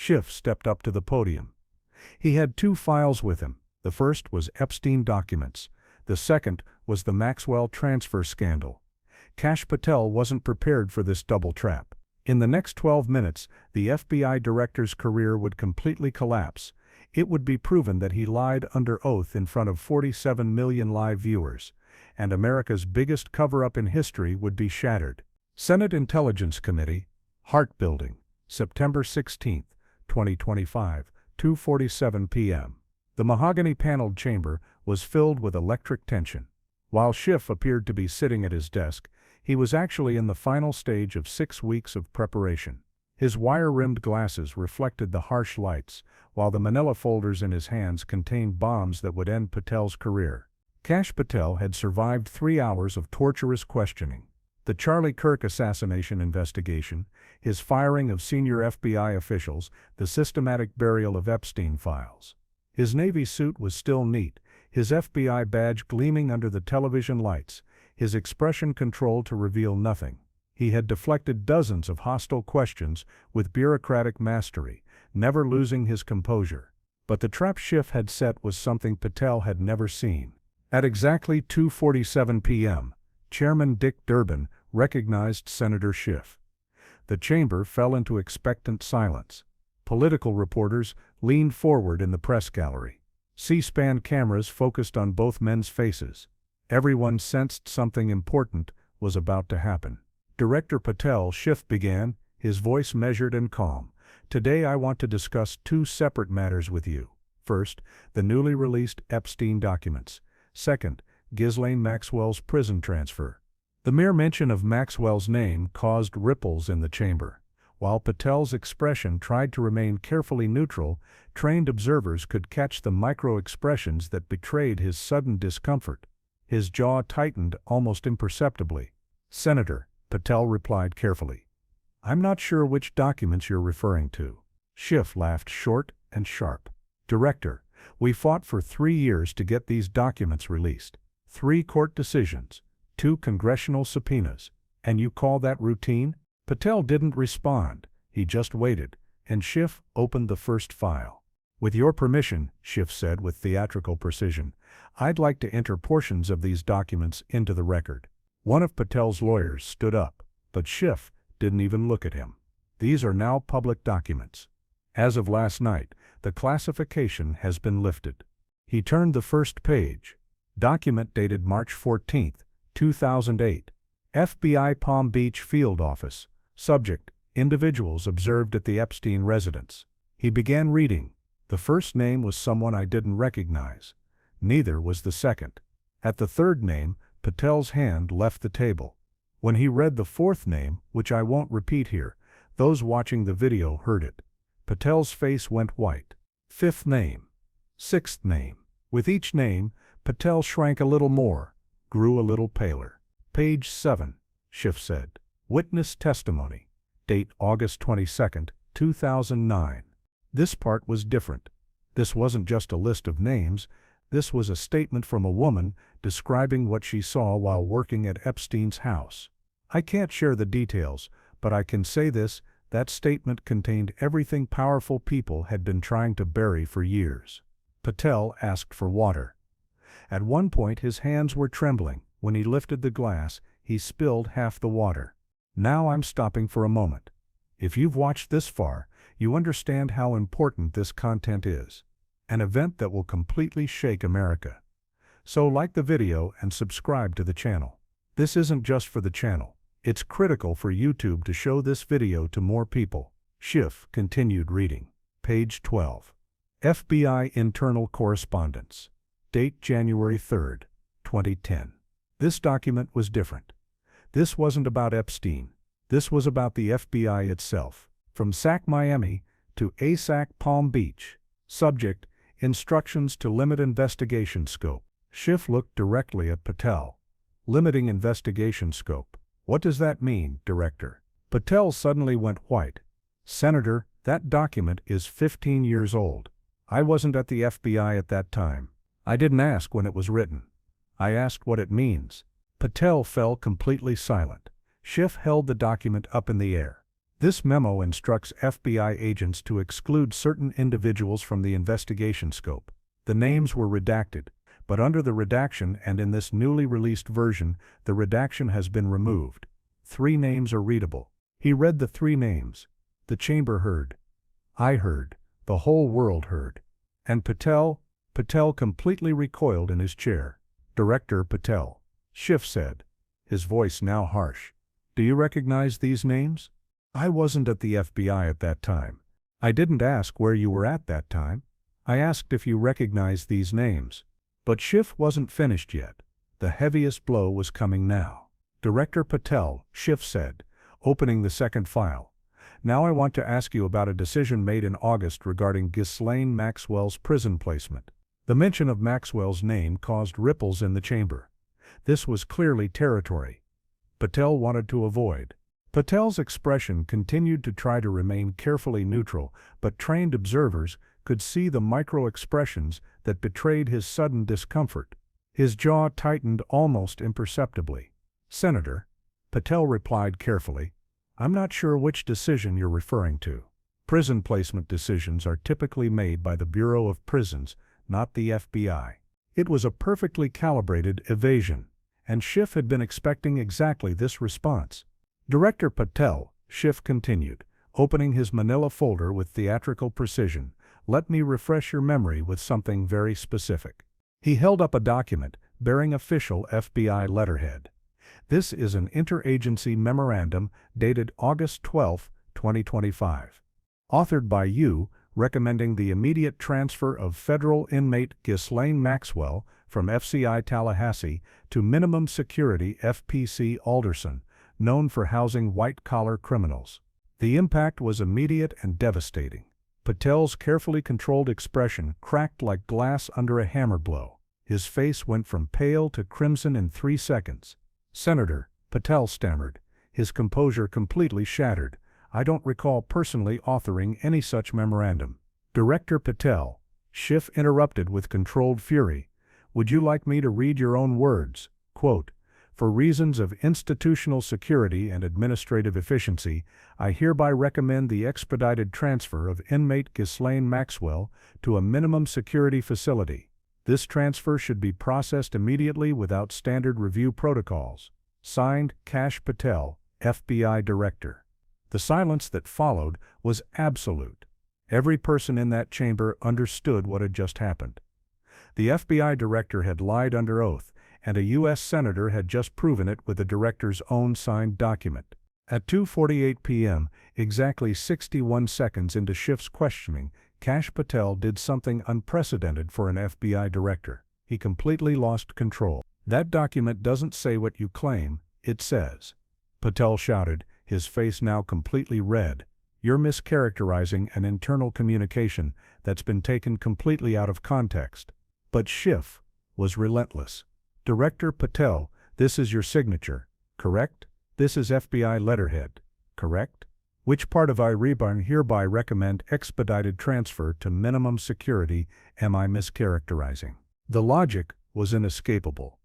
Schiff stepped up to the podium. He had two files with him. The first was Epstein documents. The second was the Maxwell transfer scandal. Patel wasn't prepared for this double trap. In the next 12 minutes, the FBI director's career would completely collapse. It would be proven that he lied under oath in front of 47 million live viewers, and America's biggest cover-up in history would be shattered. Senate Intelligence Committee, Heart-Building, September 16, 2025, 2:47 p.m. The mahogany-paneled chamber was filled with electric tension. While Schiff appeared to be sitting at his desk, he was actually in the final stage of 6 weeks of preparation. His wire-rimmed glasses reflected the harsh lights, while the manila folders in his hands contained bombs that would end Patel's career. Patel had survived 3 hours of torturous questioning. The Charlie Kirk assassination investigation, his firing of senior FBI officials, the systematic burial of Epstein files. His Navy suit was still neat, his FBI badge gleaming under the television lights, his expression controlled to reveal nothing. He had deflected dozens of hostile questions with bureaucratic mastery, never losing his composure. But the trap Schiff had set was something Patel had never seen. At exactly 2:47 p.m., Chairman Dick Durbin recognized Senator Schiff. The chamber fell into expectant silence. Political reporters leaned forward in the press gallery. C-SPAN cameras focused on both men's faces. Everyone sensed something important was about to happen. Director Patel, Schiff began, his voice measured and calm. Today I want to discuss 2 separate matters with you. First, the newly released Epstein documents. Second, Epstein Maxwell's prison transfer. The mere mention of Maxwell's name caused ripples in the chamber. While Patel's expression tried to remain carefully neutral, trained observers could catch the micro-expressions that betrayed his sudden discomfort. His jaw tightened almost imperceptibly. "Senator," Patel replied carefully, "I'm not sure which documents you're referring to." Schiff laughed short and sharp. "Director, we fought for 3 years to get these documents released. 3 court decisions, 2 congressional subpoenas, and you call that routine?" Patel didn't respond, he just waited, and Schiff opened the first file. "With your permission," Schiff said with theatrical precision, "I'd like to enter portions of these documents into the record." One of Patel's lawyers stood up, but Schiff didn't even look at him. "These are now public documents. As of last night, the classification has been lifted." He turned the first page. Document dated March 14, 2008. FBI Palm Beach Field Office. Subject: individuals observed at the Epstein residence. He began reading. The first name was someone I didn't recognize. Neither was the second. At the third name, Patel's hand left the table. When he read the fourth name, which I won't repeat here, those watching the video heard it. Patel's face went white. Fifth name. Sixth name. With each name, Patel shrank a little more, grew a little paler. "Page 7, Schiff said. "Witness testimony. Date August 22, 2009. This part was different. This wasn't just a list of names, this was a statement from a woman describing what she saw while working at Epstein's house. I can't share the details, but I can say this: that statement contained everything powerful people had been trying to bury for years." Patel asked for water. At one point his hands were trembling. When he lifted the glass, he spilled half the water. "Now I'm stopping for a moment. If you've watched this far, you understand how important this content is. An event that will completely shake America. So like the video and subscribe to the channel. This isn't just for the channel. It's critical for YouTube to show this video to more people." Schiff continued reading. Page 12. FBI Internal Correspondence. Date January 3, 2010. This document was different. This wasn't about Epstein. This was about the FBI itself. From SAC Miami to ASAC Palm Beach. Subject: instructions to limit investigation scope. Schiff looked directly at Patel. "Limiting investigation scope. What does that mean, Director?" Patel suddenly went white. "Senator, that document is 15 years old. I wasn't at the FBI at that time. I didn't ask when it was written. I asked what it means." Patel fell completely silent. Schiff held the document up in the air. This memo instructs FBI agents to exclude certain individuals from the investigation scope. The names were redacted, but under the redaction and in this newly released version, the redaction has been removed. 3 names are readable. He read the 3 names. The chamber heard. I heard. The whole world heard. And Patel completely recoiled in his chair. Director Patel, Schiff said, his voice now harsh. Do you recognize these names? I wasn't at the FBI at that time. I didn't ask where you were at that time. I asked if you recognized these names. But Schiff wasn't finished yet. The heaviest blow was coming now. Director Patel, Schiff said, opening the second file. Now I want to ask you about a decision made in August regarding Ghislaine Maxwell's prison placement. The mention of Maxwell's name caused ripples in the chamber. This was clearly territory Patel wanted to avoid. Patel's expression continued to try to remain carefully neutral, but trained observers could see the micro-expressions that betrayed his sudden discomfort. His jaw tightened almost imperceptibly. Senator, Patel replied carefully, I'm not sure which decision you're referring to. Prison placement decisions are typically made by the Bureau of Prisons, not the FBI. It was a perfectly calibrated evasion, and Schiff had been expecting exactly this response. Director Patel, Schiff continued, opening his manila folder with theatrical precision, let me refresh your memory with something very specific. He held up a document bearing official FBI letterhead. This is an interagency memorandum dated August 12, 2025. Authored by you, recommending the immediate transfer of federal inmate Ghislaine Maxwell from FCI Tallahassee to minimum security FPC Alderson, known for housing white-collar criminals. The impact was immediate and devastating. Patel's carefully controlled expression cracked like glass under a hammer blow. His face went from pale to crimson in 3 seconds. Senator, Patel stammered, his composure completely shattered. I don't recall personally authoring any such memorandum. Director Patel, Schiff interrupted with controlled fury. Would you like me to read your own words? Quote, for reasons of institutional security and administrative efficiency, I hereby recommend the expedited transfer of inmate Ghislaine Maxwell to a minimum security facility. This transfer should be processed immediately without standard review protocols. Signed, Kash Patel, FBI Director. The silence that followed was absolute. Every person in that chamber understood what had just happened. The FBI Director had lied under oath, and a U.S. Senator had just proven it with the Director's own signed document. At 2:48 p.m., exactly 61 seconds into Schiff's questioning, Kash Patel did something unprecedented for an FBI Director. He completely lost control. That document doesn't say what you claim, it says. Patel shouted, his face now completely red. You're mischaracterizing an internal communication that's been taken completely out of context. But Schiff was relentless. Director Patel, this is your signature, correct? This is FBI letterhead, correct? Which part of I hereby recommend expedited transfer to minimum security am I mischaracterizing? The logic was inescapable.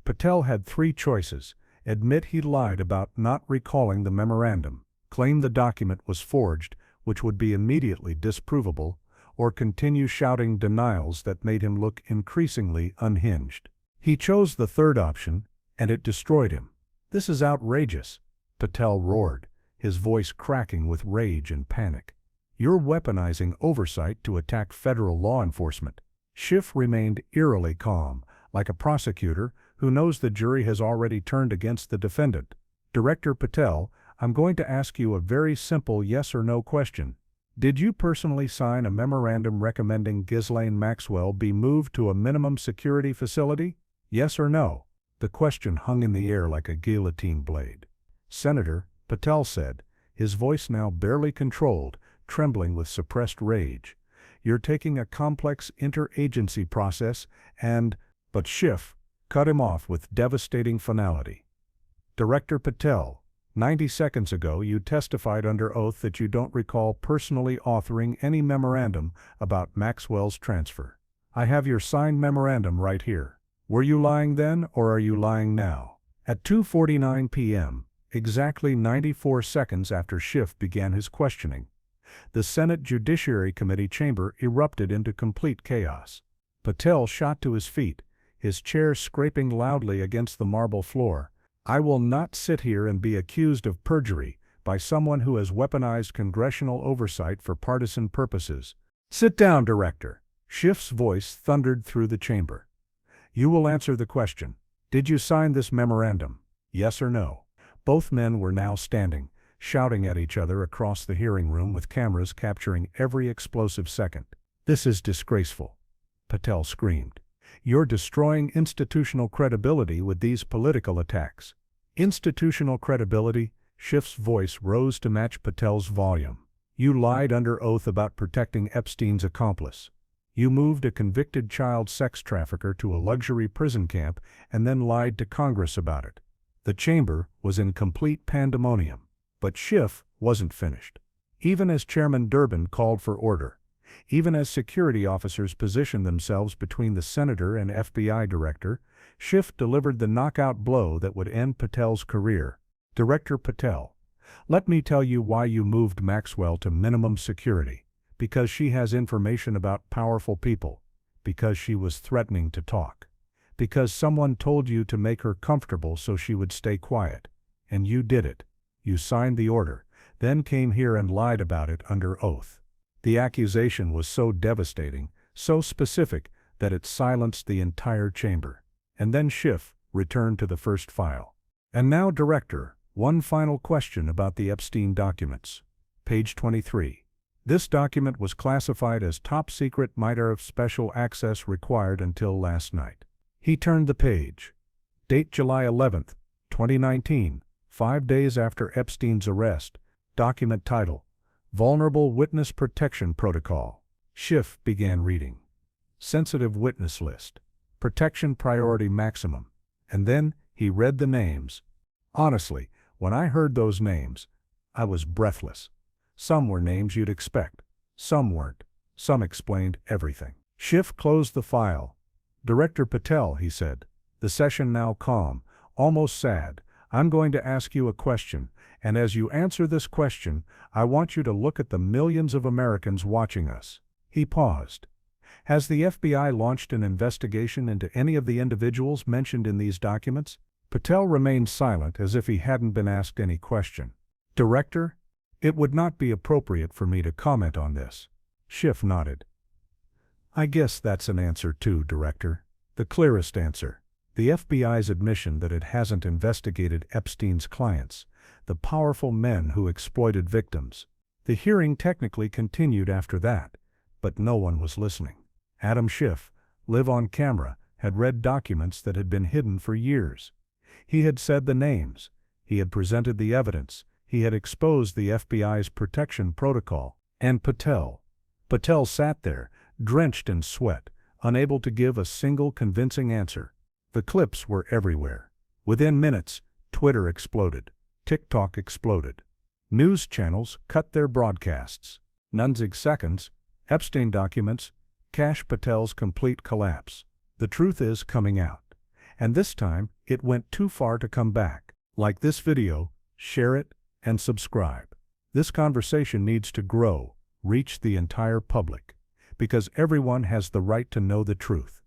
Patel had 3 choices: admit he lied about not recalling the memorandum, claim the document was forged, which would be immediately disprovable, or continue shouting denials that made him look increasingly unhinged. He chose the third option, and it destroyed him. This is outrageous, Patel roared, his voice cracking with rage and panic. You're weaponizing oversight to attack federal law enforcement. Schiff remained eerily calm, like a prosecutor who knows the jury has already turned against the defendant. Director Patel, I'm going to ask you a very simple yes or no question. Did you personally sign a memorandum recommending Ghislaine Maxwell be moved to a minimum security facility? Yes or no? The question hung in the air like a guillotine blade. Senator, Patel said, his voice now barely controlled, trembling with suppressed rage. You're taking a complex interagency process but Schiff cut him off with devastating finality. Director Patel, 90 seconds ago you testified under oath that you don't recall personally authoring any memorandum about Maxwell's transfer. I have your signed memorandum right here. Were you lying then, or are you lying now? At 2:49 p.m., Exactly 94 seconds after Schiff began his questioning, the Senate Judiciary Committee chamber erupted into complete chaos. Patel shot to his feet, his chair scraping loudly against the marble floor. "I will not sit here and be accused of perjury by someone who has weaponized congressional oversight for partisan purposes." "Sit down, Director." Schiff's voice thundered through the chamber. "You will answer the question. Did you sign this memorandum? Yes or no?" Both men were now standing, shouting at each other across the hearing room with cameras capturing every explosive second. "This is disgraceful," Patel screamed. "You're destroying institutional credibility with these political attacks." "Institutional credibility?" Schiff's voice rose to match Patel's volume. "You lied under oath about protecting Epstein's accomplice. You moved a convicted child sex trafficker to a luxury prison camp and then lied to Congress about it." The chamber was in complete pandemonium. But Schiff wasn't finished. Even as Chairman Durbin called for order, even as security officers positioned themselves between the senator and FBI director, Schiff delivered the knockout blow that would end Patel's career. "Director Patel, let me tell you why you moved Maxwell to minimum security. Because she has information about powerful people. Because she was threatening to talk. Because someone told you to make her comfortable so she would stay quiet. And you did it. You signed the order, then came here and lied about it under oath." The accusation was so devastating, so specific, that it silenced the entire chamber. And then Schiff returned to the first file. "And now, Director, one final question about the Epstein documents. Page 23. This document was classified as top secret matter of special access required until last night." He turned the page. Date July 11, 2019, 5 days after Epstein's arrest. Document title, Vulnerable Witness Protection Protocol. Schiff began reading. Sensitive witness list. Protection priority maximum. And then he read the names. Honestly, when I heard those names, I was breathless. Some were names you'd expect. Some weren't. Some explained everything. Schiff closed the file. "Director Patel," he said, the session now calm, almost sad, "I'm going to ask you a question, and as you answer this question, I want you to look at the millions of Americans watching us." He paused. "Has the FBI launched an investigation into any of the individuals mentioned in these documents?" Patel remained silent as if he hadn't been asked any question. "Director, it would not be appropriate for me to comment on this." Schiff nodded. "I guess that's an answer too, Director. The clearest answer. The FBI's admission that it hasn't investigated Epstein's clients, the powerful men who exploited victims." The hearing technically continued after that, but no one was listening. Adam Schiff, live on camera, had read documents that had been hidden for years. He had said the names. He had presented the evidence. He had exposed the FBI's protection protocol. And Patel sat there, drenched in sweat, unable to give a single convincing answer. The clips were everywhere. Within minutes, Twitter exploded. TikTok exploded. News channels cut their broadcasts. Nunzig seconds, Epstein documents, Kash Patel's complete collapse. The truth is coming out. And this time, it went too far to come back. Like this video, share it, and subscribe. This conversation needs to grow, reach the entire public. Because everyone has the right to know the truth.